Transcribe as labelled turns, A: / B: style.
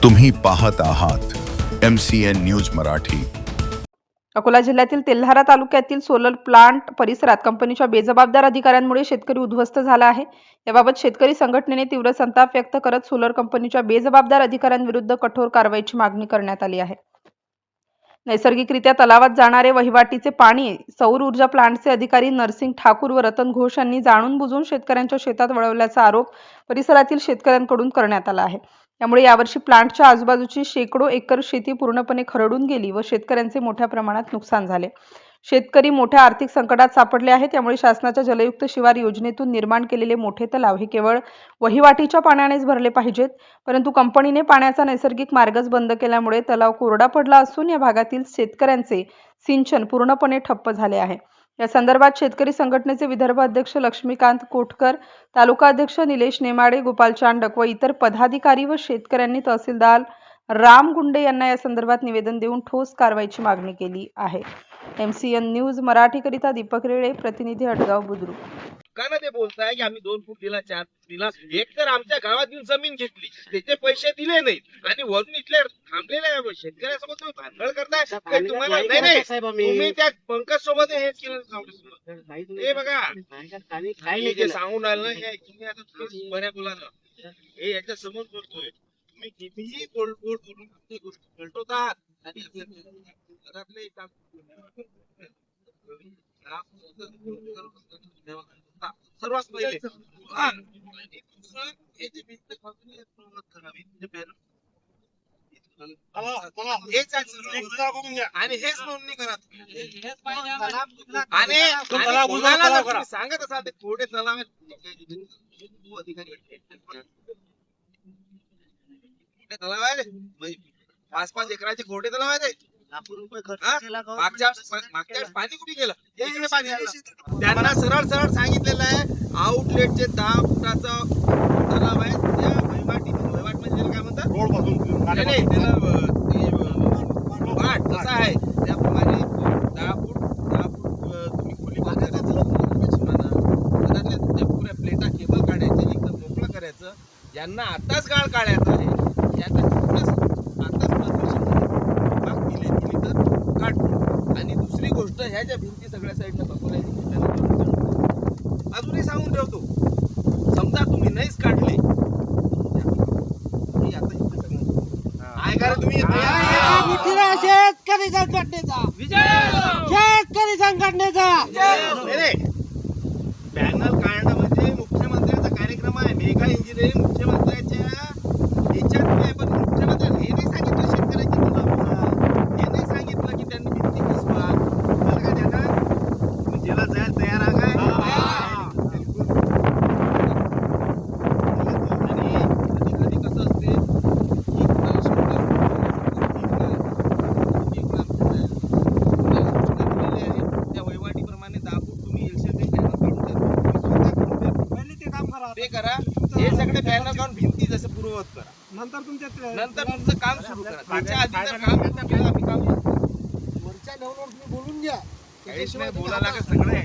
A: तुम्ही पाहत आहात MCN न्यूज मराठी।
B: अकोला जिल्ह्यातील तेल्हारा तालुक्यातील सोलर प्लांट परिसरात कंपनीच्या बेजबाबदार अधिकाऱ्यांमुळे शेतकरी उद्ध्वस्त झाला आहे। याबाबत शेतकरी संघटनेने तीव्र संताप व्यक्त करत सोलर कंपनीच्या बेजबाबदार अधिकाऱ्यांविरुद्ध कठोर कारवाईची मागणी करण्यात आली आहे। नैसर्गिकरित्या तलावात जाणारे वहिवाटीचे पाणी सौर ऊर्जा प्लांटचे अधिकारी नरसिंग ठाकूर व रतन घोष यांनी जाणून बुजून शेतकऱ्यांच्या शेतात वळवल्याचा आरोप परिसरातील शेतकऱ्यांकडून करण्यात आला आहे। त्यामुळे यावर्षी प्लांटच्या आजूबाजूची शेकडो एकर शेती पूर्णपणे खरडून गेली व शेतकऱ्यांचे मोठ्या प्रमाणात नुकसान झाले। शेतकरी मोठ्या आर्थिक संकटात सापडले आहेत। त्यामुळे शासनाच्या जलयुक्त शिवार योजनेतून निर्माण केलेले मोठे तलाव हे केवळ वहिवाटीच्या पाण्यानेच भरले पाहिजेत, परंतु कंपनीने पाण्याचा नैसर्गिक मार्गच बंद केल्यामुळे तलाव कोरडा पडला असून या भागातील शेतकऱ्यांचे सिंचन पूर्णपणे ठप्प झाले आहे। या संदर्भात शेतकरी संघटनेचे विदर्भ अध्यक्ष लक्ष्मीकांत कोटकर, तालुका अध्यक्ष निलेश नेमाडे, गोपाल चांडक व इतर पदाधिकारी व शेतकऱ्यांनी तहसीलदार राम गुंडे यांना या संदर्भात निवेदन देऊन ठोस कारवाईची मागणी केली आहे। MCN न्यूज मराठी करिता दीपक रेळे, प्रतिनिधी अटगाव बुद्रुक।
C: का ना ते बोलताय की आम्ही 2 फूट दिला, 4 फूट दिला, एक तर आमच्या गावात येऊन जमीन घेतली, त्याचे पैसे दिले नाहीत आणि वरून इथले थांबलेले शेतकऱ्यासोबत तुम्ही भांडण करताय। तुम्हाला नाही तुम्ही त्या पंकज सोबत हे केलं, हे बघा काय जे सांगून राहिलं हे तुम्ही आता थोडं बऱ्या बोलायला हे याच्या समोर बोलतोय, तुम्ही कितीही गोड गोड बोलून ते गोष्ट पलटवतात आणि घरातले सर्वात पहिले आणि हेच नोंदणी करा आणि सांगत असाल ते थोडे तलाव अधिकारी तलाव आहे 5-5 एकराचे खोटे तलाव आहे ते मागच्या पाणी कुठे गेलं, त्यांना सरळ सरळ सांगितलेलं आहे आउटलेटचे 10 फुटाचा तलाव आहे, त्या वहिवाट म्हणजे काय म्हणतात रोड पासून त्याला वाट कसा आहे त्याप्रमाणे 10 फूट तुम्ही खोली त्या पुऱ्या प्लेटा केबल काढायचे, एकदम मोकळं करायचं। ज्यांना आताच गाळ काढायचा आहे त्यांना आणि दुसरी गोष्ट ह्या ज्या भिंती सगळ्या साईडला बसवल्या अजूनही सांगून ठेवतो, समजा तुम्ही नाहीच काढले
D: शेतकरी संघटनेचा
C: पॅनल काढणं म्हणजे मुख्यमंत्र्यांचा कार्यक्रम आहे, मेगा इंजिनिअरिंग मुख्यमंत्र्यांच्या याच्यात आहे, पण मुख्यमंत्र्यांनी हे नाही सांगितलं शेतकऱ्यांची हे नाही सांगितलं की त्यांनी भिंती बसवा बरं का, त्यांना तुम्ही जेला जायला तयार आहे काय आणि कधी कधी कसं असते त्या वहिवाटीप्रमाणे 10 फूट तुम्ही ते करा, हे सगळे पॅनल काढून भिंती जसं पूर्ववत करा, नंतर तुमचं काम सुरू करा। त्याच्या आधी जर काम आम्ही काम
D: वरच्या लेवलवर तुम्ही बोलून घ्या,
C: काहीच नाही बोलायला सगळं आहे